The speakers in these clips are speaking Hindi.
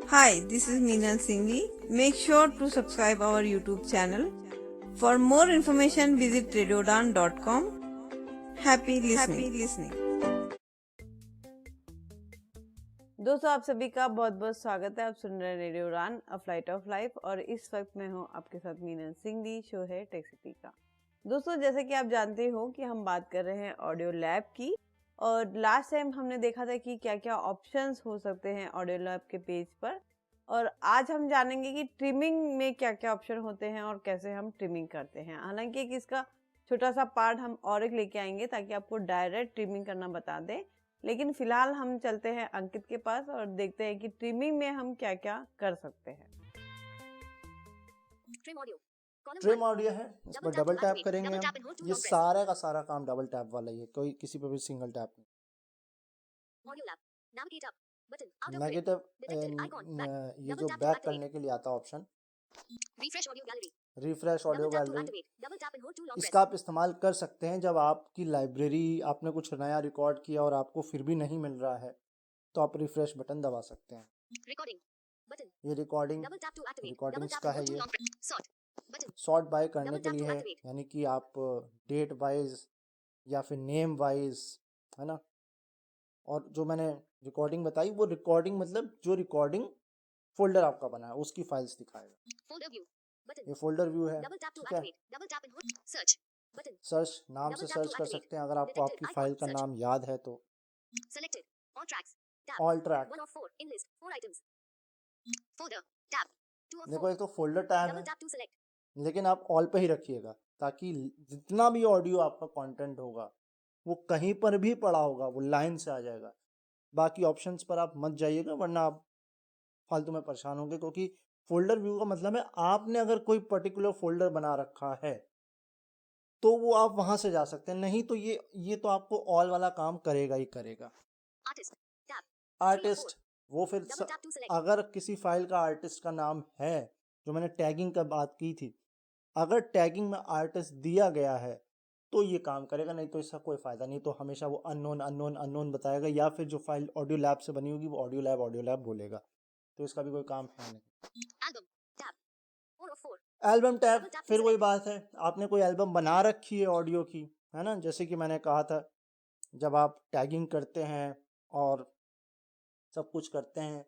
Hi, this is Meena Singhi. Make sure to subscribe our YouTube channel. For more information, visit radiodan.com. Happy listening. दोस्तों आप सभी का बहुत बहुत स्वागत है। आप सुन रहे हैं रेडियो उड़ान अ फ्लाइट ऑफ लाइफ और इस वक्त मैं हूँ आपके साथ मीना सिंघी। शो है टेक सिटी का। दोस्तों जैसे कि आप जानते हो कि हम बात कर रहे हैं ऑडियो लैब की और लास्ट टाइम हमने देखा था कि क्या क्या ऑप्शंस हो सकते हैं ऑडियो लैब के पेज पर, और आज हम जानेंगे कि ट्रिमिंग में क्या क्या ऑप्शन होते हैं और कैसे हम ट्रिमिंग करते हैं। हालांकि इसका छोटा सा पार्ट हम और एक लेके आएंगे ताकि आपको डायरेक्ट ट्रिमिंग करना बता दें, लेकिन फिलहाल हम चलते हैं अंकित के पास और देखते हैं कि ट्रिमिंग में हम क्या क्या कर सकते हैं। ट्रिम ऑडियो है, इस पर डबल टैप करेंगे हम। ये सारा का सारा काम डबल टैप वाला ही है, कोई किसी पे भी सिंगल टैप नहीं। नेगेटिव ये जो बैक करने के लिए आता है ऑप्शन रिफ्रेश ऑडियो गैलरी, इसका आप इस्तेमाल कर सकते हैं जब आपकी लाइब्रेरी आपने कुछ नया रिकॉर्ड किया और आपको फिर भी नहीं मिल रहा है तो आप रिफ्रेश बटन दबा सकते हैं। ये रिकॉर्डिंग्स का है, ये सॉर्ट बाय करने के लिए है, यानी कि आप डेट वाइज या फिर नेम वाइज, है ना। और जो मैंने रिकॉर्डिंग बताई वो रिकॉर्डिंग मतलब जो रिकॉर्डिंग फोल्डर आपका बना है उसकी फाइल्स दिखाएगा। ये फोल्डर व्यू है, ठीक है। सर्च नाम से सर्च कर सकते हैं अगर आपको आपकी फाइल का नाम याद है तो। ऑल ट्रैक, देखो एक तो फोल्डर टैब है, लेकिन आप ऑल पे ही रखिएगा ताकि जितना भी ऑडियो आपका कंटेंट होगा वो कहीं पर भी पड़ा होगा वो लाइन से आ जाएगा। बाकी ऑप्शंस पर आप मत जाइएगा वरना आप फालतू में परेशान होंगे, क्योंकि फोल्डर व्यू का मतलब है आपने अगर कोई पर्टिकुलर फोल्डर बना रखा है तो वो आप वहां से जा सकते हैं, नहीं तो ये तो आपको ऑल वाला काम करेगा ही करेगा। आर्टिस्ट, वो फिर अगर किसी फाइल का आर्टिस्ट का नाम है, जो मैंने टैगिंग का बात की थी, अगर टैगिंग में आर्टिस्ट दिया गया है तो ये काम करेगा, नहीं तो इसका कोई फायदा नहीं। तो हमेशा वो अननोन बताएगा या फिर जो फाइल ऑडियो लैब से बनी होगी वो ऑडियो लैब बोलेगा, तो इसका भी कोई काम है नहीं। एल्बम टैब, फिर वही बात है, आपने कोई एल्बम बना रखी है ऑडियो की, है ना। जैसे कि मैंने कहा था जब आप टैगिंग करते हैं और सब कुछ करते हैं,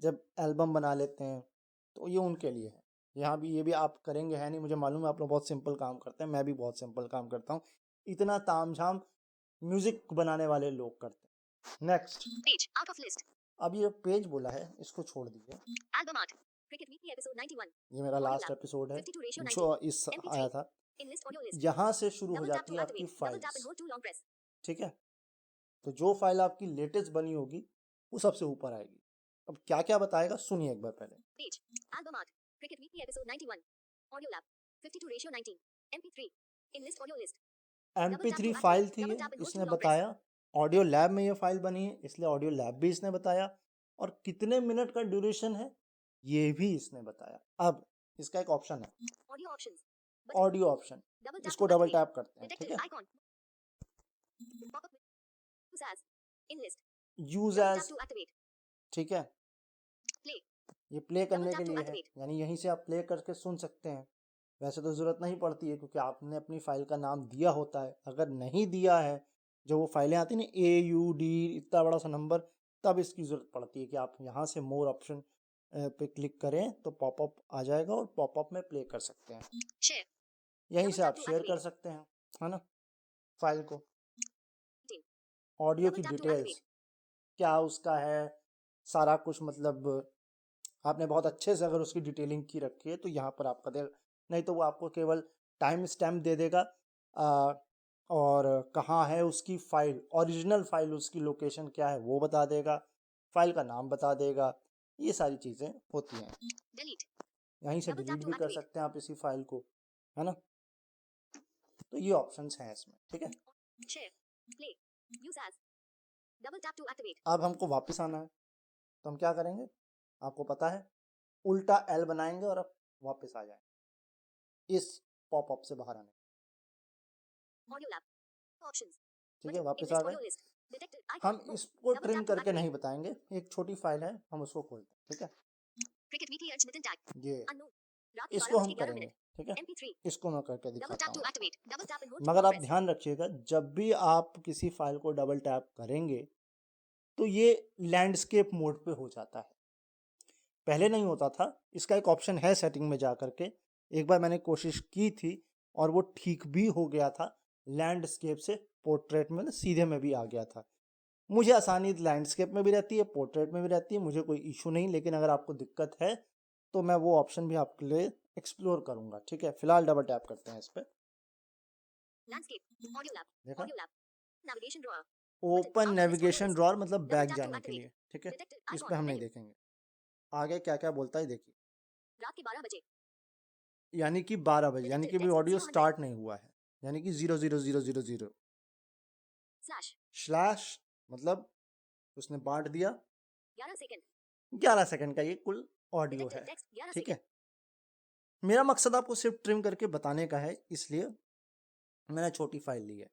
जब एल्बम बना लेते हैं तो ये उनके लिए है। यहाँ भी ये भी आप करेंगे है नहीं, मुझे मालूम है आप लोग बहुत सिंपल काम करते हैं, मैं भी बहुत सिंपल काम करता हूँ, इतना तामझाम म्यूजिक बनाने वाले लोग करते हैं। नेक्स्ट, अब ये पेज बोला है इसको छोड़ दीजिए, ये मेरा लास्ट एपिसोड है जो इस आया था। यहाँ से शुरू हो जाती है आपकी फाइल्स, ठीक है। तो जो फाइल आपकी लेटेस्ट बनी होगी वो सबसे ऊपर आएगी। अब क्या क्या बताएगा सुनिए एक बार पहले। MP3 फाइल थी ये, इसने बताया। ऑडियो लैब में ये फाइल बनी है इसलिए ऑडियो लैब भी इसने बताया, और कितने मिनट का ड्यूरेशन है ये भी इसने बताया। अब इसका एक ऑप्शन है ऑडियो ऑप्शन, इसको डबल टैप करते हैं, ठीक है। यूज एज, ठीक है, ये प्ले करने के लिए है, यानी यहीं से आप प्ले करके सुन सकते हैं। वैसे तो ज़रूरत नहीं पड़ती है क्योंकि आपने अपनी फाइल का नाम दिया होता है। अगर नहीं दिया है, जो वो फाइलें आती हैं ना AUD इतना बड़ा सा नंबर, तब इसकी ज़रूरत पड़ती है कि आप यहाँ से मोर ऑप्शन पे क्लिक करें तो पॉपअप आ जाएगा और पॉपअप में प्ले कर सकते हैं। यहीं से आप शेयर कर सकते हैं, है ना, फाइल को। ऑडियो की डिटेल्स क्या उसका है सारा कुछ, मतलब आपने बहुत अच्छे से अगर उसकी डिटेलिंग की रखी है तो यहाँ पर आपका दे, नहीं तो वो आपको केवल टाइम स्टैम्प दे देगा और कहाँ है उसकी फाइल, ओरिजिनल फाइल उसकी लोकेशन क्या है वो बता देगा, फाइल का नाम बता देगा, ये सारी चीज़ें होती हैं। यहीं से डिलीट भी कर सकते हैं आप इसी फाइल को, है ना। तो ये ऑप्शंस हैं इसमें, ठीक है। अब हमको वापस आना है तो हम क्या करेंगे, आपको पता है, उल्टा L बनाएंगे और अब वापस आ जाएंगे इस पॉपअप से बाहर आने, ठीक है। वापस आ गए। हम इसको ट्रिम करके नहीं बताएंगे, एक छोटी फाइल है हम उसको खोलते हैं, ठीक है। ये इसको हम करेंगे, ठीक है, इसको मैं करके दिखाता हूँ। मगर आप ध्यान रखिएगा, जब भी आप किसी फाइल को डबल टैप करेंगे तो ये लैंडस्केप मोड पे हो जाता है, पहले नहीं होता था। इसका एक ऑप्शन है सेटिंग में जा करके, एक बार मैंने कोशिश की थी और वो ठीक भी हो गया था, लैंडस्केप से पोर्ट्रेट में सीधे में भी आ गया था। मुझे आसानी लैंडस्केप में भी रहती है, पोर्ट्रेट में भी रहती है, मुझे कोई इशू नहीं। लेकिन अगर आपको दिक्कत है तो मैं वो ऑप्शन भी आपके लिए एक्सप्लोर करूंगा, ठीक है। फिलहाल डबल टैप करते हैं इस पे, देखा, ओपन नेविगेशन ड्रॉअर मतलब बैक जाने के लिए, ठीक है। इस पे हम नहीं देखेंगे, आगे क्या क्या बोलता है देखिए। रात के 12 बजे, यानी कि 12 बजे, यानी कि भी ऑडियो स्टार्ट नहीं हुआ है, यानी कि 00000 स्लैश मतलब उसने बांट दिया 11 सेकंड का ये कुल ऑडियो है, ठीक है। मेरा मकसद आपको सिर्फ ट्रिम करके बताने का है, इसलिए मैंने छोटी फाइल ली है।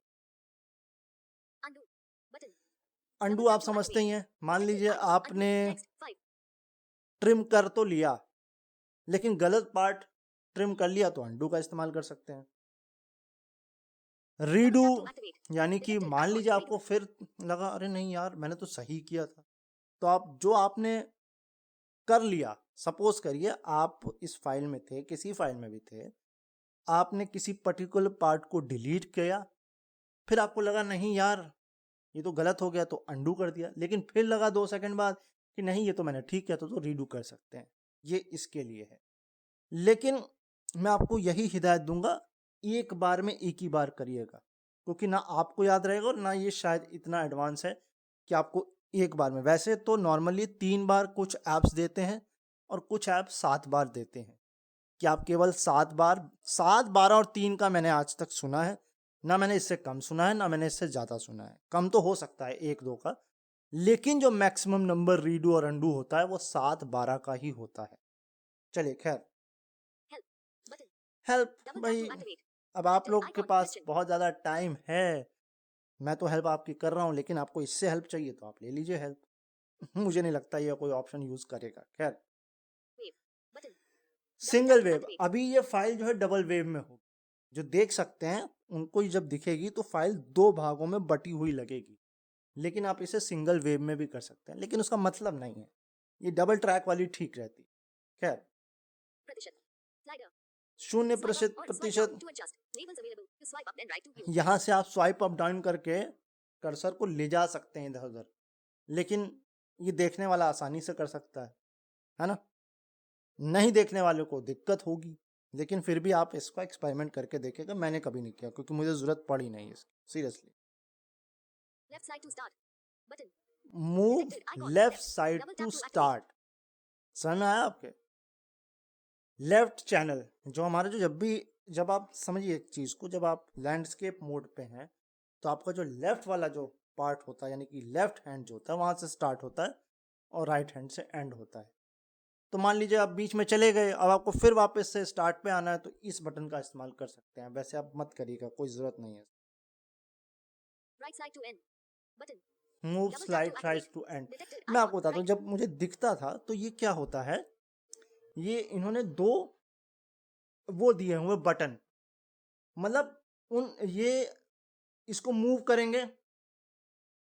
अंडू आप समझते ही हैं, मान लीजिए आपने ट्रिम कर तो लिया लेकिन गलत पार्ट ट्रिम कर लिया तो अंडू का इस्तेमाल कर सकते हैं। रीडू यानी कि मान लीजिए आपको फिर लगा अरे नहीं यार मैंने तो सही किया था, तो आप जो आपने कर लिया, सपोज करिए आप इस फाइल में थे, किसी फाइल में भी थे, आपने किसी पर्टिकुलर पार्ट को डिलीट किया, फिर आपको लगा नहीं यार ये तो गलत हो गया तो अंडू कर दिया, लेकिन फिर लगा 2 सेकंड बाद कि नहीं ये तो मैंने ठीक किया, तो रीडू कर सकते हैं, ये इसके लिए है। लेकिन मैं आपको यही हिदायत दूंगा, एक बार में एक ही बार करिएगा, क्योंकि ना आपको याद रहेगा और ना ये शायद इतना एडवांस है कि आपको एक बार में। वैसे तो नॉर्मली 3 बार कुछ ऐप्स देते हैं और कुछ ऐप 7 बार देते हैं, कि आप केवल 7 बार, 7, 12 और 3 का मैंने आज तक सुना है, ना मैंने इससे कम सुना है ना मैंने इससे ज़्यादा सुना है। कम तो हो सकता है 1-2 का, लेकिन जो मैक्सिमम नंबर रीडू और अंडू होता है वो 7, 12 का ही होता है। चलिए खैर, हेल्प भाई, अब आप लोग के पास बहुत ज़्यादा टाइम है, मैं तो हेल्प आपकी कर रहा हूँ, लेकिन आपको इससे हेल्प चाहिए तो आप ले लीजिए हेल्प। मुझे नहीं लगता ये कोई ऑप्शन यूज़ करेगा। खैर, सिंगल वेव, अभी ये फाइल जो है डबल वेव में हो, जो देख सकते हैं उनको जब दिखेगी तो फाइल 2 भागों में बटी हुई लगेगी, लेकिन आप इसे सिंगल वेव में भी कर सकते हैं, लेकिन उसका मतलब नहीं है, ये डबल ट्रैक वाली ठीक रहती। खैर, 0% यहाँ से आप स्वाइप अप डाउन करके कर्सर को ले जा सकते हैं इधर उधर, लेकिन ये देखने वाला आसानी से कर सकता है ना। नहीं देखने वालों को दिक्कत होगी, लेकिन फिर भी आप इसका एक्सपेरिमेंट करके देखेगा। मैंने कभी नहीं किया क्योंकि मुझे जरूरत पड़ी नहीं इसकी, seriously. Move left side to start, समझ में आया आपके? लेफ्ट चैनल जो हमारे, जो जब आप समझिए एक चीज़ को, जब आप लैंडस्केप मोड पे हैं तो आपका जो लेफ्ट वाला जो पार्ट होता है, यानी कि लेफ्ट हैंड जो होता है वहाँ से स्टार्ट होता है और राइट हैंड से एंड होता है। तो मान लीजिए आप बीच में चले गए, अब आपको फिर वापस से स्टार्ट पे आना है तो इस बटन का इस्तेमाल कर सकते हैं। वैसे आप मत करिएगा, कोई ज़रूरत नहीं है। Move slide right to end, मैं आपको बताता हूँ, जब मुझे दिखता था तो ये क्या होता है, ये इन्होंने 2 वो दिए हुए बटन, मतलब ये इसको मूव करेंगे,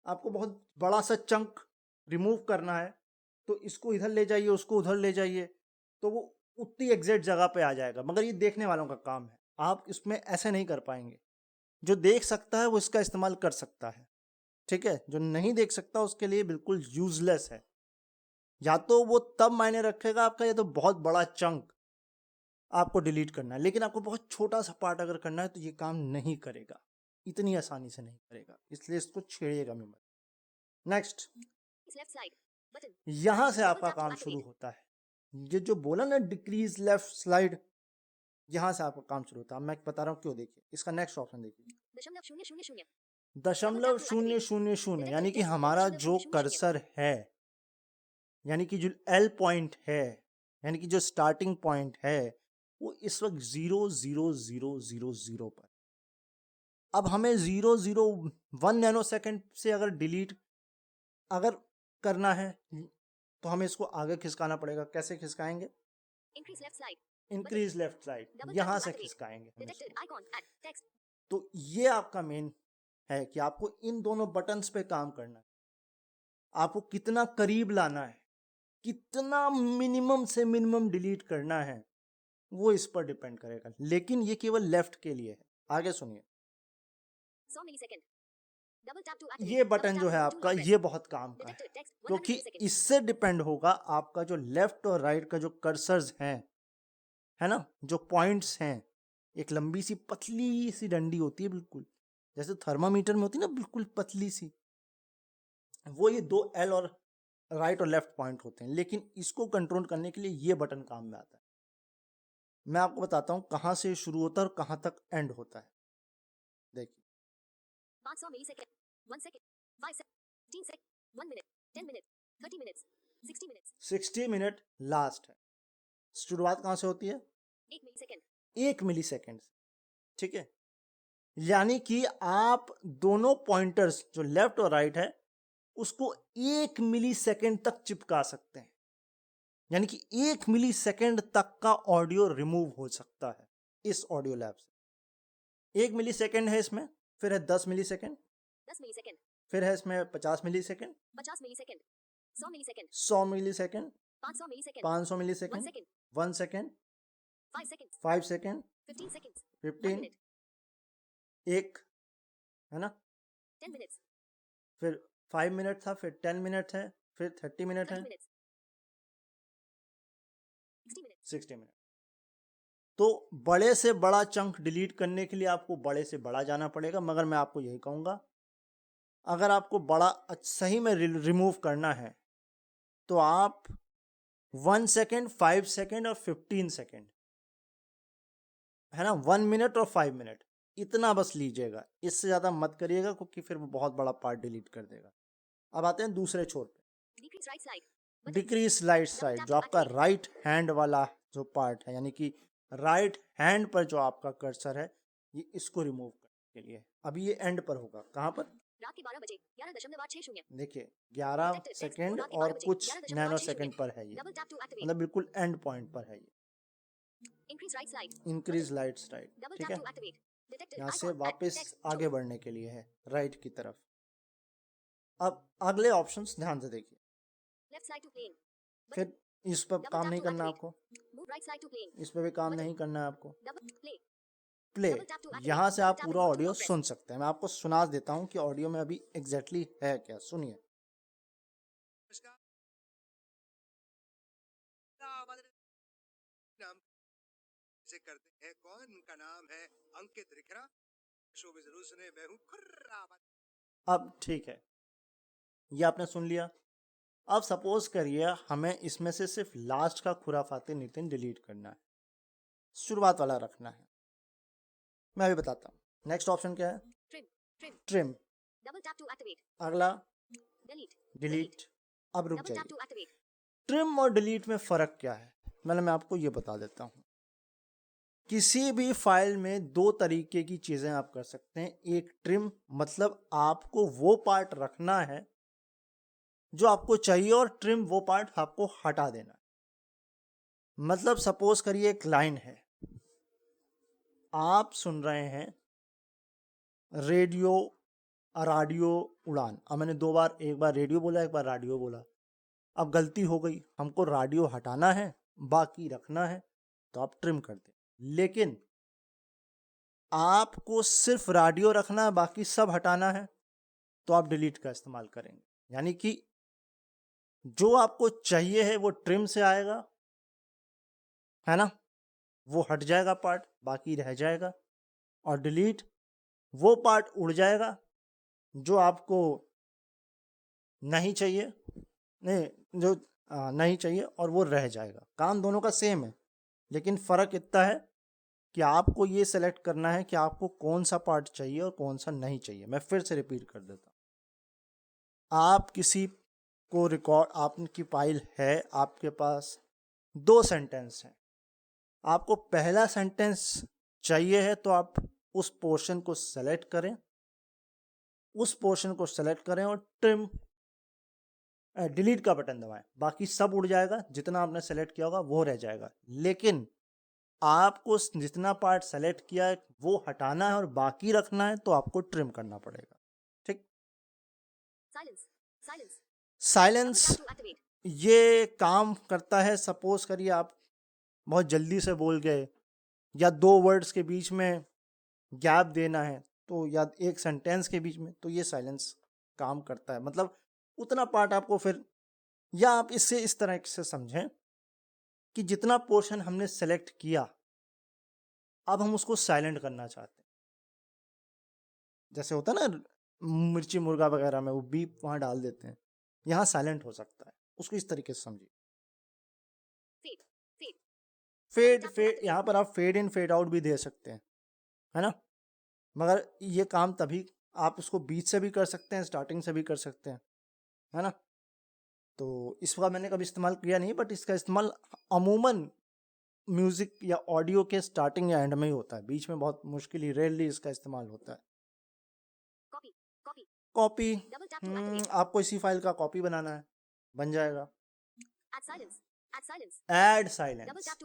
आपको बहुत बड़ा सा चंक रिमूव करना है तो इसको इधर ले जाइए, उसको उधर ले जाइए, तो वो उतनी एग्जैक्ट जगह पे आ जाएगा। मगर ये देखने वालों का काम है, आप इसमें ऐसे नहीं कर पाएंगे। जो देख सकता है वो इसका इस्तेमाल कर सकता है, ठीक है। जो नहीं देख सकता उसके लिए बिल्कुल यूजलेस है। या तो वो तब मायने रखेगा आपका, या तो बहुत बड़ा चंक आपको डिलीट करना है, लेकिन आपको बहुत छोटा सा पार्ट अगर करना है तो ये काम नहीं करेगा, इतनी आसानी से नहीं करेगा, इसलिए इसको छेड़िएगा भी मत। नेक्स्ट, यहां से आपका काम शुरू होता है। ये जो बोला ना डिक्रीज लेफ्ट स्लाइड, यहां से आपका काम शुरू होता है। मैं बता रहा हूँ क्यों, देखिए इसका नेक्स्ट ऑप्शन देखिए, 0.000, यानी कि हमारा जो कर्सर है, यानी कि जो एल पॉइंट है, यानी कि जो स्टार्टिंग पॉइंट है वो इस वक्त 0.000 पर। अब हमें 0.01 नैनो सेकेंड से अगर डिलीट अगर करना है तो हमें इसको आगे खिसकाना पड़ेगा। कैसे खिसकाएंगे? इंक्रीज लेफ्ट साइड, यहां से खिसकाएंगे हम इसको। तो ये आपका मेन है कि आपको इन दोनों बटन्स पे काम करना है। आपको कितना करीब लाना है, कितना मिनिमम से मिनिमम डिलीट करना है, वो इस पर डिपेंड करेगा। लेकिन ये केवल लेफ्ट के लिए है। आगे सुनिए, ये बटन जो है आपका, ये बहुत काम का है, क्योंकि इससे डिपेंड होगा आपका जो लेफ्ट और राइट का जो कर्सर्स हैं, है ना, जो पॉइंट्स हैं। एक लंबी सी पतली सी डंडी होती है, बिल्कुल जैसे थर्मामीटर में होती है ना, बिल्कुल पतली सी, वो ये दो एल और राइट और लेफ्ट पॉइंट होते हैं। लेकिन इसको कंट्रोल करने के लिए ये बटन काम में आता है। मैं आपको बताता हूँ कहाँ से शुरू होता है और कहाँ तक एंड होता है। देखिए, 500 millisecond, 1 second, 5 second, 10 second, 1 minute, 10 minute, 30 minutes, 60 minutes. 60 minute last है। शुरुआत कहाँ से होती है? 1 मिलीसेकंड, 1 मिलीसेकंड, ठीक है। यानी कि आप दोनों पॉइंटर्स जो लेफ्ट और राइट है उसको 1 मिलीसेकंड तक चिपका सकते हैं। यानी कि 1 मिलीसेकंड तक का ऑडियो रिमूव हो सकता है इस ऑडियो लैब से। 1 मिलीसेकंड है इसमें, फिर है 10 मिलीसेकंड, 10 मिलीसेकंड, फिर है इसमें 50 millisecond, 50 millisecond, 100 millisecond, 100 millisecond, 500 millisecond, 500 millisecond, 1 second, 5 second, 15 seconds, 15, एक, है ना, 10 मिनट्स, फिर 5 मिनट था, फिर 10 मिनट है, फिर 30 मिनट है, 60 मिनट। तो बड़े से बड़ा चंक डिलीट करने के लिए आपको बड़े से बड़ा जाना पड़ेगा। मगर मैं आपको यही कहूंगा, अगर आपको बड़ा सही में रिमूव करना है तो आप 1 सेकेंड, 5 सेकेंड और 15 सेकेंड, है ना, 1 मिनट और 5 मिनट, इतना बस लीजिएगा। इससे ज्यादा मत करिएगा, क्योंकि फिर वो बहुत बड़ा पार्ट डिलीट कर देगा। अब आते हैं दूसरे छोर पे, डिक्रीज राइट साइड, जो आपका राइट हैंड वाला जो पार्ट है, यानी कि राइट हैंड पर जो आपका कर्सर है, ये इसको रिमूव करने के लिए। अभी ये एंड पर होगा। कहाँ पर? रात के 12 बजे 11.860। देखिए 11 सेकेंड और कुछ नैनो सेकेंड पर है ये, मतलब बिल्कुल एंड पॉइंट पर है ये। इंक्रीज राइट साइड, ठीक है। यहाँ से वापस आगे बढ़ने के लिए है राइट की तरफ। अब अगले ऑप्शंस ध्यान से देखिए। फिर इस पर काम नहीं करना आपको, इस पर भी काम नहीं करना है आपको। प्ले, यहाँ से आप पूरा ऑडियो सुन सकते हैं। मैं आपको सुना देता हूँ कि ऑडियो में अभी एग्जैक्टली है क्या। सुनिए, करते हैं, कौन का नाम है अंकित रिखरा, शो भी जरूर सुने, मैं हूं खुर्रा। अब ठीक है, ये आपने सुन लिया। अब सपोज करिए हमें इसमें से सिर्फ लास्ट का खुराफाते नितिन डिलीट करना है, शुरुआत वाला रखना है। मैं अभी बताता हूँ। नेक्स्ट ऑप्शन क्या है? ट्रिम। अगला डिलीट। अब रुक जाइए, ट्रिम और डिलीट में फर्क क्या है, मैं आपको ये बता देता हूँ। किसी भी फाइल में दो तरीके की चीजें आप कर सकते हैं। एक ट्रिम, मतलब आपको वो पार्ट रखना है जो आपको चाहिए, और ट्रिम वो पार्ट आपको हटा देना है। मतलब सपोज करिए एक लाइन है, आप सुन रहे हैं रेडियो उड़ान। अब मैंने दो बार, एक बार रेडियो बोला, एक बार रेडियो बोला। अब गलती हो गई, हमको रेडियो हटाना है, बाकी रखना है, तो आप ट्रिम कर दें। लेकिन आपको सिर्फ रेडियो रखना है, बाकी सब हटाना है, तो आप डिलीट का इस्तेमाल करेंगे। यानी कि जो आपको चाहिए है वो ट्रिम से आएगा, है ना, वो हट जाएगा पार्ट, बाकी रह जाएगा। और डिलीट, वो पार्ट उड़ जाएगा जो आपको नहीं चाहिए, नहीं जो नहीं चाहिए, और वो रह जाएगा। काम दोनों का सेम है, लेकिन फ़र्क इतना है कि आपको ये सेलेक्ट करना है कि आपको कौन सा पार्ट चाहिए और कौन सा नहीं चाहिए। मैं फिर से रिपीट कर देता हूँ। आप किसी को रिकॉर्ड, आपकी फाइल है, आपके पास दो सेंटेंस हैं, आपको पहला सेंटेंस चाहिए है, तो आप उस पोर्शन को सेलेक्ट करें, और ट्रिम डिलीट का बटन दबाएं, बाकी सब उड़ जाएगा, जितना आपने सेलेक्ट किया होगा वो रह जाएगा। लेकिन आपको जितना पार्ट सेलेक्ट किया है वो हटाना है और बाकी रखना है तो आपको ट्रिम करना पड़ेगा। ठीक। साइलेंस ये काम करता है, सपोज करिए आप बहुत जल्दी से बोल गए या दो वर्ड्स के बीच में गैप देना है तो, या एक सेंटेंस के बीच में, तो ये साइलेंस काम करता है। मतलब उतना पार्ट आपको फिर, या आप इससे इस तरह से समझें कि जितना पोर्शन हमने सेलेक्ट किया अब हम उसको साइलेंट करना चाहते हैं। जैसे होता है ना मिर्ची मुर्गा वगैरह में वो बीप वहां डाल देते हैं, यहाँ साइलेंट हो सकता है, उसको इस तरीके से समझिए। फेड यहाँ पर आप फेड इन फेड आउट भी दे सकते हैं, है ना, मगर ये काम तभी आप उसको बीच से भी कर सकते हैं, स्टार्टिंग से भी कर सकते हैं, है ना। तो इसका मैंने कभी इस्तेमाल किया नहीं, बट इसका इस्तेमाल अमूमन म्यूजिक या ऑडियो के स्टार्टिंग या एंड में ही होता है, बीच में बहुत मुश्किल ही रेयरली इसका इस्तेमाल होता है। कॉपी आपको इसी फाइल का कॉपी बनाना है, बन जाएगा। ऐड साइलेंस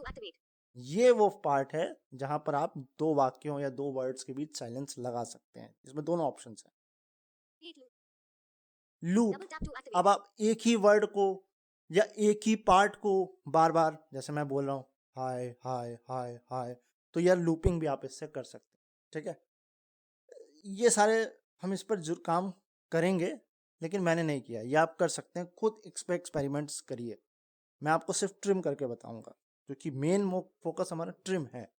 ये वो पार्ट है जहां पर आप दो वाक्यों या दो वर्ड्स के बीच साइलेंस लगा सकते हैं। इसमें दोनों ऑप्शंस हैं। लूप, अब आप एक ही वर्ड को या एक ही पार्ट को बार बार, जैसे मैं बोल रहा हूँ हाय हाय हाय हाय, तो यार लूपिंग भी आप इससे कर सकते हैं। ठीक है, ये सारे हम इस पर जरूर काम करेंगे, लेकिन मैंने नहीं किया, ये आप कर सकते हैं, खुद एक्सपेरिमेंट्स करिए। मैं आपको सिर्फ ट्रिम करके बताऊंगा, क्योंकि मेन फोकस हमारा ट्रिम है,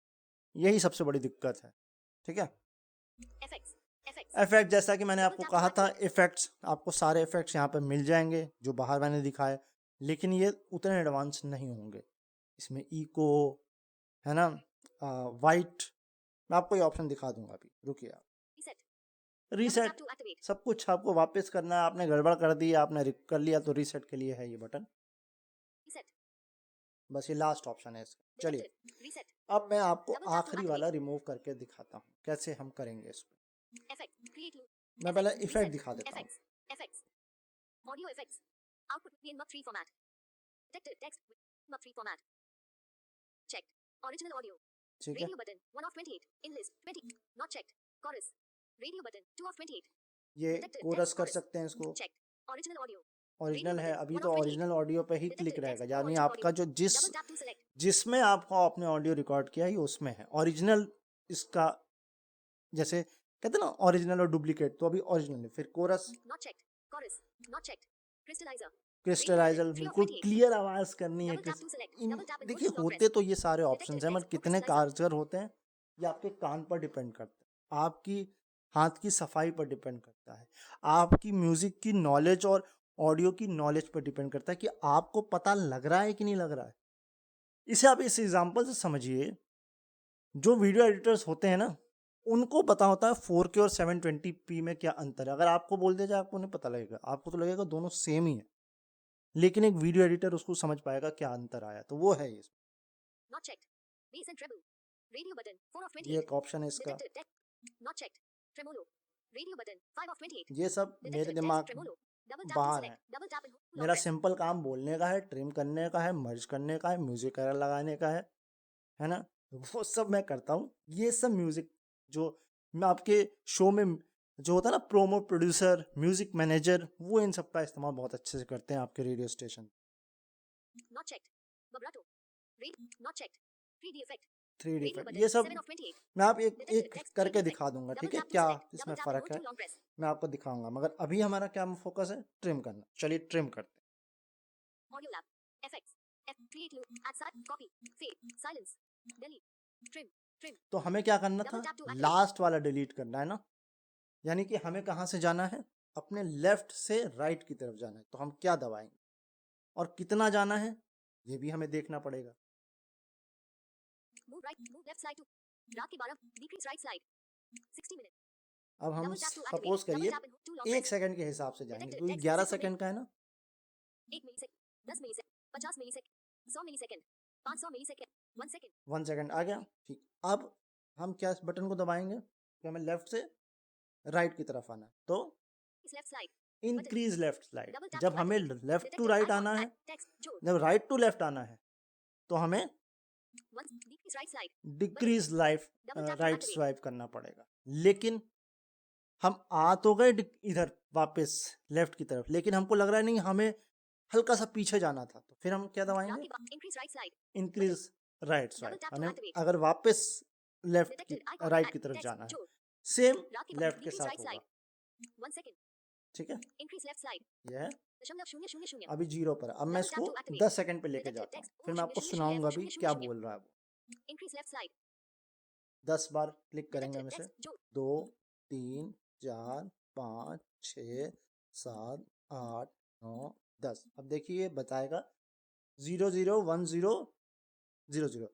यही सबसे बड़ी दिक्कत है। ठीक है, इफेक्ट जैसा कि मैंने आपको कहा था, इफेक्ट्स आपको सारे इफेक्ट्स यहाँ पे मिल जाएंगे जो बाहर मैंने दिखाए, लेकिन ये उतने एडवांस नहीं होंगे। इसमें इको है ना, वाइट, मैं आपको ये ऑप्शन दिखा दूंगा, अभी रुकिए आप। रीसेट, सब कुछ आपको वापस करना है, आपने गड़बड़ कर दी, आपने कर लिया, तो रीसेट के लिए है ये बटन, बस ये लास्ट ऑप्शन है इसका। चलिए अब मैं आपको आखिरी वाला रिमूव करके दिखाता हूँ कैसे हम करेंगे इसको। मैं पहले इफेक्ट दिखा देता हूँ। Audio effects. Output in MUP3 format. Text MUP3 format. Checked. Original audio. ठीक है, Radio button 1 of 28. In list 20. Not checked. Chorus. Radio button 2 of 28. ये कोरस कर सकते हैं इसको। Checked. Original audio. ओरिजिनल है, अभी तो ओरिजिनल ऑडियो पे ही क्लिक रहेगा, यानी आपका जो जिसमें आपको आपने ऑडियो रिकॉर्ड किया है उसमें है ओरिजिनल। इसका जैसे कहते हैं ना ओरिजिनल और डुप्लीकेट, तो अभी ओरिजिनल है। फिर कोरस, क्रिस्टलाइजर, बिल्कुल क्लियर आवाज करनी है। देखिए होते तो ये सारे ऑप्शंस हैं, मगर कितने कारगर होते हैं ये आपके कान पर डिपेंड करता है, आपकी हाथ की सफाई पर डिपेंड करता है, आपकी म्यूजिक की नॉलेज और ऑडियो की नॉलेज पर डिपेंड करता है कि आपको पता लग रहा है कि नहीं लग रहा है। इसे आप इस एग्जांपल से समझिए, जो वीडियो एडिटर्स होते हैं ना, उनको पता होता है 4K और 720p में क्या अंतर है। अगर आपको बोल दिया जाए आपको नहीं पता लगेगा, आपको तो लगेगा दोनों सेम ही है, लेकिन एक वीडियो एडिटर उसको समझ पाएगा क्या अंतर आया, तो वो है ये एक ऑप्शन है इसका। ये सब मेरे दिमाग बाहर है, मेरा सिंपल काम बोलने का है, ट्रिम करने का है, मर्ज करने का है, म्यूजिक एरर लगाने का है ना, वो सब मैं करता हूँ। ये सब म्यूजिक जो मैं आपके शो में जो होता है ना, प्रोमो प्रोड्यूसर, म्यूजिक मैनेजर, वो इन सब का इस्तेमाल बहुत अच्छे से करते हैं आपके रेडियो स्टेशन। 3D इफेक्ट ये सब मैं आप एक करके दिखा दूंगा, ठीक है, क्या इसमें फर्क है मैं आपको दिखाऊंगा, मगर अभी हमारा क्या फोकस है, ट्रिम करना। चलिए ट्रिम करते हैं। तो हमें क्या करना था, लास्ट वाला डिलीट करना है ना, यानी कि हमें कहां से जाना है, अपने लेफ्ट से राइट की तरफ जाना है। तो हम क्या दबाएंगे और कितना जाना है ये भी हमें देखना पड़ेगा। अब हम सपोज करिए 1 सेकंड के हिसाब से जाएंगे, क्योंकि 11 सेकंड का है ना। 1 millisecond, 10 millisecond, 50 millisecond, 100 millisecond, 500 millisecond, 1 second आ गया। ठीक, अब हम क्या इस बटन को दबाएंगे कि हमें लेफ्ट से राइट की तरफ आना है, तो increase left slide. Double tap जब to हमें activate. Left to Detected right icon. आना है, Add text. जोड़. जब राइट टू लेफ्ट आना है, तो हमें Once. Decrease right slide. Decrease life Double tap to right activate. Swipe करना पड़ेगा। लेकिन हम आ तो गए इधर वापस लेफ्ट की तरफ, लेकिन हमको लग रहा है नहीं, हमें हल्का सा पीछे जाना था, तो फिर हम क्या दबाएंगे? Rocky bar. Increase right slide. Increase right Double swipe. tap to हमें activate. अगर वापस लेफ्ट की Detected icon. राइट Add की तरफ text. जाना है, जोड़. Same Rocky bar. लेफ्ट के Decrease साथ right होगा। slide. 1 second. ठीक है, Increase left slide. यह है 0.000. अभी 0 पर है। अब मैं Double tap इसको to activate. 10 सेकंड पे लेके Detected जाता हूँ, text. फिर मैं आपको 0.000. सुनाऊंगा भी क्या बोल रहा है वो। Increase left slide. 10 बार क्लिक करेंगे हम Detected इसे। text. जोड़. 2 3 4 5 6 7 8 9 10। अब देखिए ये बताएगा 0 0 1 0 0 0।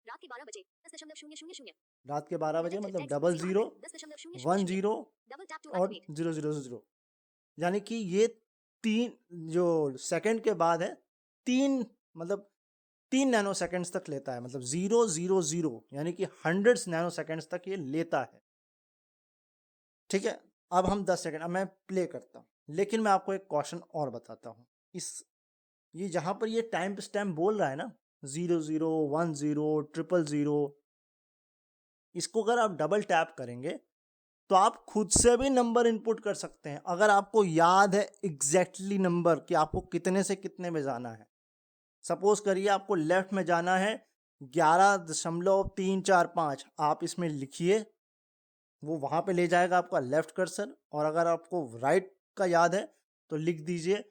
रात के 12 बजे 10.000. रात के 12 बजे मतलब Detected double text. 0 10.000. 1 0 Double tap to और activate. 0 0 0। यानी कि ये 3 जो सेकंड के बाद है, 3 मतलब 3 नैनो सेकंड्स तक लेता है, मतलब 0 0 0 यानी कि हंड्रेड्स नैनो सेकंड्स तक ये लेता है। ठीक है, अब हम 10 सेकंड, अब मैं प्ले करता हूँ, लेकिन मैं आपको एक क्वेश्चन और बताता हूँ। इस ये जहां पर ये टाइम स्टैम्प बोल रहा है ना 0 0 1 0 0 0, इसको अगर आप डबल टैप करेंगे तो आप खुद से भी नंबर इनपुट कर सकते हैं। अगर आपको याद है एग्जैक्टली नंबर कि आपको कितने से कितने में जाना है, सपोज करिए आपको लेफ्ट में जाना है 11.345, आप इसमें लिखिए, वो वहां पे ले जाएगा आपका लेफ्ट कर्सर। और अगर आपको राइट का याद है तो लिख दीजिए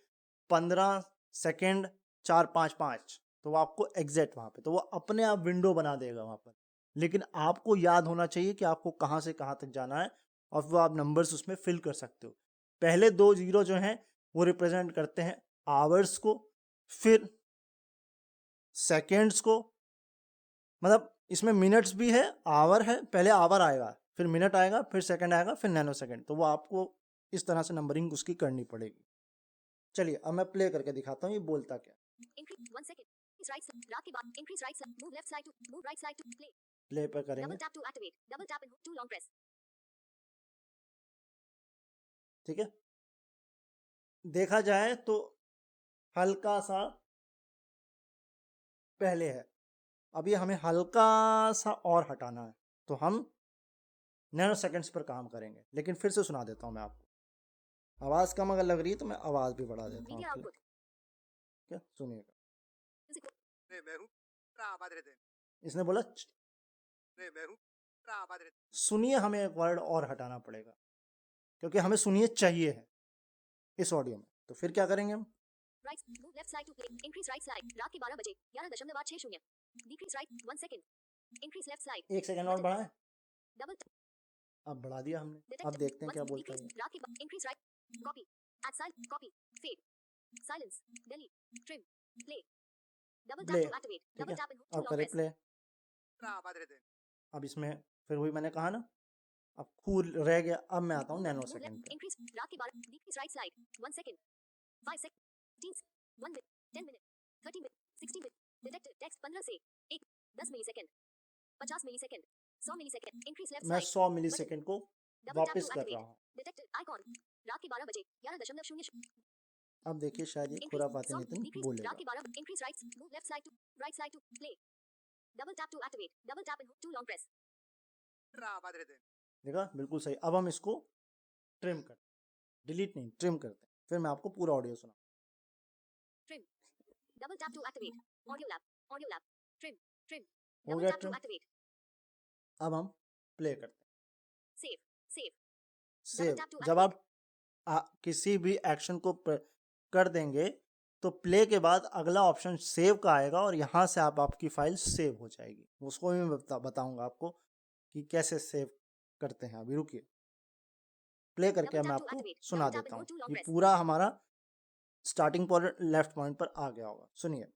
15 सेकेंड 455, तो वो आपको एग्जैक्ट वहां पे, तो वो अपने आप विंडो बना देगा वहां पर। लेकिन आपको याद होना चाहिए कि आपको कहाँ से कहाँ तक जाना है, और वो आप नंबर्स उसमें फिल कर सकते हो। पहले 2 जीरो जो हैं वो रिप्रेजेंट करते हैं आवर्स को, फिर सेकेंड्स को, मतलब इसमें मिनट्स भी है, आवर है, पहले आवर आएगा, फिर मिनट आएगा, फिर सेकंड आएगा, फिर नैनो सेकंड। तो वो आपको इस तरह से नंबरिंग उसकी करनी पड़ेगी। चलिए अब मैं प्ले करके दिखाता हूँ ये बोलता क्या। Increase 1 second. Increase right slide. रात के बाद. Increase right slide. Move left side to. Move right side to. Play. Play पे करेंगे, Double tap to activate. Double tap and hold to long press. ठीक है। देखा जाए तो हल्का सा पहले है, अभी हमें हल्का सा और हटाना है, तो हम नैनो सेकंड्स पर काम करेंगे। लेकिन फिर से सुना देता हूँ मैं आपको, आवाज़ कम अगर लग रही है तो मैं आवाज़ भी बढ़ा देता हूँ Media आपके लिए। output. क्या सुनिएगा, Music. इसने बोला सुनिए, हमें एक वर्ड और हटाना पड़ेगा क्योंकि हमें सुनिए चाहिए है इस ऑडियो में। तो फिर क्या करेंगे हम? Right. Move left side to play. Increase right side. रात के 12 बजे 11.860. Decrease right 1 second. Increase left side. 1 second और बढ़ाएं। Double tap. अब बढ़ा दिया हमने, Detect. अब देखते हैं क्या बोलता है। Decrease. रात के बाद. Increase right. Copy. Add silence. Copy. Fade. Silence. Delete. Trim. Play. Double tap Play. to activate. ठीक Double है, tap and hold to अब long करें press. प्ले। अब इसमें फिर वही मैंने कहा ना, अब कूल रह गया। अब मैं आता हूँ नैनो Move सेकंड left. पे। Increase. रात के 12. Decrease right side. 1 second. 5 seconds. 1 minute. 10 minute. 30 minute. 60 minute. Detected text 15 से 1 10 millisecond 50 millisecond 100 millisecond. Increase left मैं side. 100 मिलीसेकंड को Double tap वापस to कर activate. रहा हूँ। Detected icon. रात के 12 बजे 11.00. अब देखिए शायद ये Increase. खुराफाती Song. नितिन Decrease. बोलेगा। रात के 12. Increase right. Move left side to right side to play. Double tap to activate. Double tap and hold to long press. देखा, बिल्कुल सही। अब हम इसको ट्रिम कर, डिलीट नहीं, ट्रिम करते हैं। फिर मैं आपको पूरा ऑडियो सुना। Trim. Double tap to activate. Audio lab. Audio lab. Trim. Trim. हो Double गया tap to ट्रिम। activate. अब हम प्ले करते हैं। Save. Save. Save, tap to जब आप किसी भी एक्शन को कर देंगे तो प्ले के बाद अगला ऑप्शन सेव का आएगा और यहाँ से आप आपकी फाइल सेव हो जाएगी। उसको भी मैं बताऊंगा आपको कि कैसे सेव करते हैं। अभी रुकिए, प्ले करके मैं आपको सुना देता हूँ। ये पूरा हमारा स्टार्टिंग पॉइंट लेफ्ट पॉइंट पर आ गया होगा, सुनिए।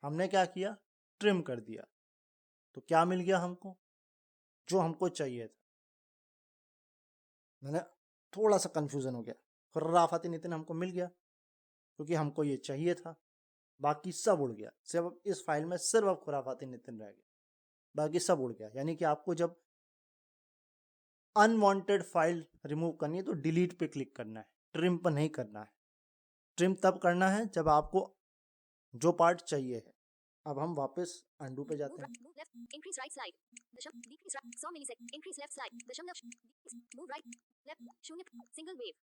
हमने क्या किया, ट्रिम कर दिया, तो क्या मिल गया हमको, जो हमको चाहिए था। मैंने थोड़ा सा कंफ्यूजन हो गया, खुराफाती नितिन हमको मिल गया क्योंकि हमको ये चाहिए था, बाकी सब उड़ गया। सिर्फ इस फाइल में सिर्फ अब खुराफाती नितिन रह गया, बाकी सब उड़ गया। यानी कि आपको जब अनवांटेड फाइल रिमूव करनी है तो डिलीट पे क्लिक करना है, ट्रिम पर नहीं करना है। ट्रिम तब करना है जब आपको जो पार्ट चाहिए है। अब हम वापस अंडू पे जाते हैं। Move left, increase right slide. Decrease right, 100 millisecond. Increase left slide. Move right, left, 0, single wave.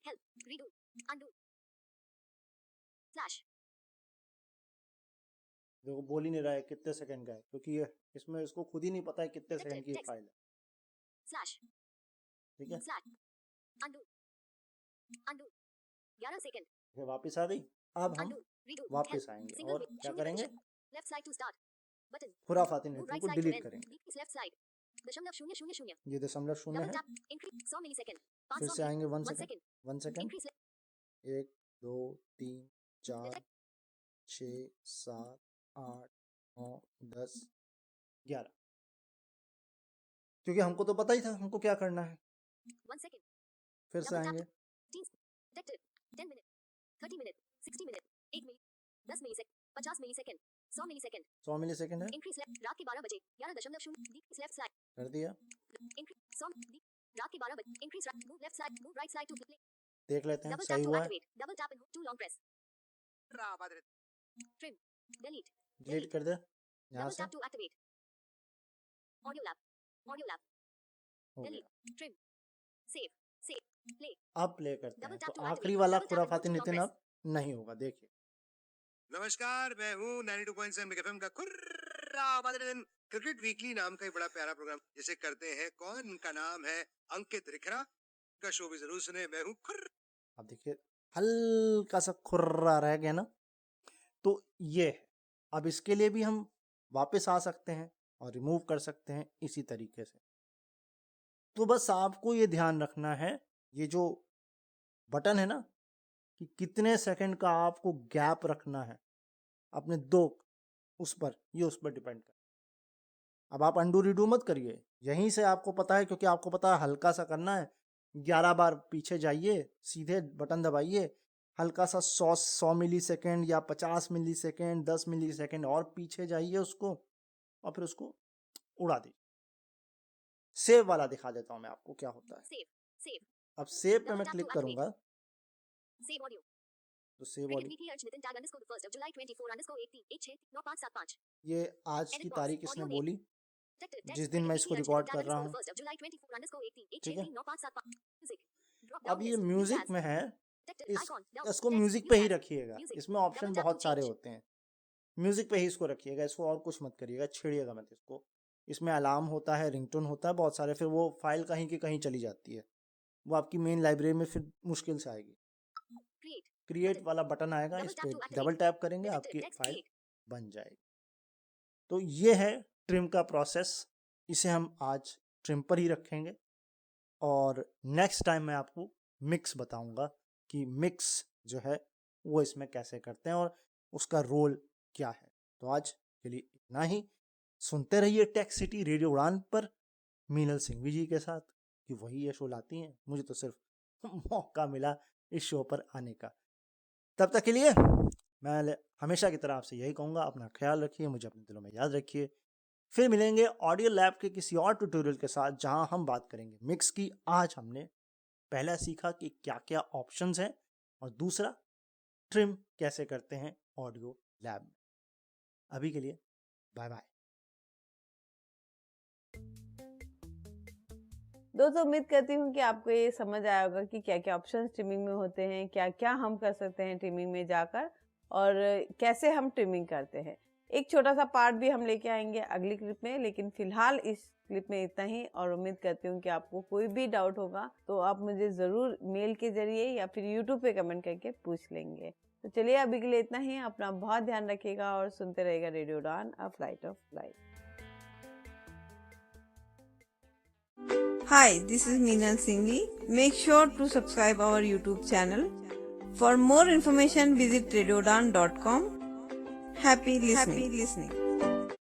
Help, redo, undo. Slash. देखो बोल ही नहीं रहा है कितने सेकंड का है, क्योंकि ये इसमें इसको खुद ही नहीं पता है कितने सेकंड की फाइल है। Slash. ठीक है, Slash. Undo. Undo. 11 सेकंड। ये वापस आ गई। अब हम Undo, redo, वापस help, आएंगे single और wave, क्या 0 करेंगे, Left slide to start. Button. खुराफाती Move neutral right को side to डिलीट end. करेंगे। Decrease left side. 0.000. 0.0 Double है। tap. Increase 100 millisecond. फिर 500 से आएंगे 1 1 second, second. 1 second, Increase left. 1 2 3 4 6 7 8 9 10 11, क्योंकि हमको तो पता ही था हमको क्या करना है। 1 second. फिर से आएंगे, 10 minute, 30 minute, 60 minute, 1 minute, 10 millisecond, 50 millisecond, 100 millisecond, 100 millisecond है। इंक्रीज लेफ्ट, रात के 12 बजे, 11.0, डिक्रीज लेफ्ट साइड, कर दिया। इंक्रीज 100, रात के 12 बजे, increase right, move left side, move right side to play, देख लेते हैं डबल सही टैप टू हुआ है। Activate, double tap and to long press, trim, delete, delete कर दे यहाँ डबल से। Tap to activate, audio lab, हो डिलीट, गया। ट्रिम, सेव, प्ले, अब प्ले करते हैं, डबल तो टैप टू आखिरी एक्टिवेट, वाला डबल टैप एंड खुराफाती टू लॉन्ग नितिन प्रेस, अब नहीं होगा। देखिए, नमस्कार, मैं हूँ 92.7 बिग एफएम का खुर्राबादिन क्रिकेट वीकली नाम का एक बड़ा प्यारा प्रोग्राम जिसे करते हैं कौन, उनका नाम है अंकित रिखरा का शो भी जरूर सुने। मैं हूँ खुर्र। अब देखिए हल्का सा खुर्रा रह गया ना, तो ये है। अब इसके लिए भी हम वापस आ सकते हैं और रिमूव कर सकते हैं इसी तरीके से। तो बस आपको ये ध्यान रखना है, ये जो बटन है ना, कि कितने सेकंड का आपको गैप रखना है अपने दो उस पर, ये उस पर डिपेंड कर। अब आप अंडू रीडू मत करिए, यहीं से आपको पता है, क्योंकि आपको पता है हल्का सा करना है। 11 बार पीछे जाइए, सीधे बटन दबाइए, हल्का सा 100 मिली सेकेंड या 50 मिली सेकेंड, 10 मिली सेकेंड और पीछे जाइए उसको, और फिर उसको उड़ा दीजिए। सेव वाला दिखा देता हूं मैं आपको क्या होता है। सेव, अब सेव पे मैं क्लिक करूंगा, सेव ऑडियो, तो सेव क्रिकेट ऑडियो, वीकली अर्ज नितिन टैग अंडरस्कोर 1 जुलाई 24_18_169575, ये आज की Edit तारीख box, इसने audio बोली Text, जिस दिन मैं इसको रिकॉर्ड कर रहा हूँ। ठीक है। है। अब ये म्यूजिक में है, इसको text, म्यूजिक पे ही music, रखिएगा, music, इसमें ऑप्शन double tap बहुत to सारे change. होते हैं। म्यूजिक पे ही इसको रखिएगा, इसको और कुछ मत करिएगा, छेड़िएगा मत इसको। इसमें अलार्म होता है, रिंगटोन होता है बहुत सारे, फिर वो फाइल कहीं की कहीं चली जाती है, वो आपकी मेन लाइब्रेरी में फिर मुश्किल से आएगी। क्रिएट वाला बटन आएगा, इस पे डबल टैप करेंगे, आपकी फाइल बन जाएगी। तो ये है ट्रिम का प्रोसेस, इसे हम आज ट्रिम पर ही रखेंगे और नेक्स्ट टाइम मैं आपको मिक्स बताऊंगा कि मिक्स जो है वो इसमें कैसे करते हैं और उसका रोल क्या है। तो आज के लिए इतना ही। सुनते रहिए टेक सिटी रेडियो उड़ान पर मीनल सिंघवी जी के साथ, कि वही ये शो लाती हैं। मुझे तो सिर्फ मौका मिला इस शो पर आने का। तब तक के लिए मैं हमेशा की तरह आपसे यही कहूँगा, अपना ख्याल रखिए, मुझे अपने दिलों में याद रखिए। फिर मिलेंगे ऑडियो लैब के किसी और ट्यूटोरियल के साथ, जहां हम बात करेंगे मिक्स की। आज हमने पहला सीखा कि क्या क्या ऑप्शंस हैं, और दूसरा ट्रिम कैसे करते हैं ऑडियो लैब में। अभी के लिए बाय बाय। दोस्तों उम्मीद करती हूँ कि आपको ये समझ आया होगा कि क्या क्या ऑप्शंस ट्रिमिंग में होते हैं, क्या क्या हम कर सकते हैं ट्रिमिंग में जाकर, और कैसे हम ट्रिमिंग करते हैं। एक छोटा सा पार्ट भी हम लेके आएंगे अगली क्लिप में, लेकिन फिलहाल इस क्लिप में इतना ही। और उम्मीद करती हूँ कि आपको कोई भी डाउट होगा तो आप मुझे ज़रूर मेल के जरिए या फिर यूट्यूब पे कमेंट करके पूछ लेंगे। तो चलिए अभी के लिए इतना ही। अपना बहुत ध्यान रखिएगा और सुनते रहिएगा रेडियो उड़ान, a flight of life. Hi, this is Meenal Singhi. Make sure to subscribe our YouTube channel. For more information, visit radiodan.com. Happy listening.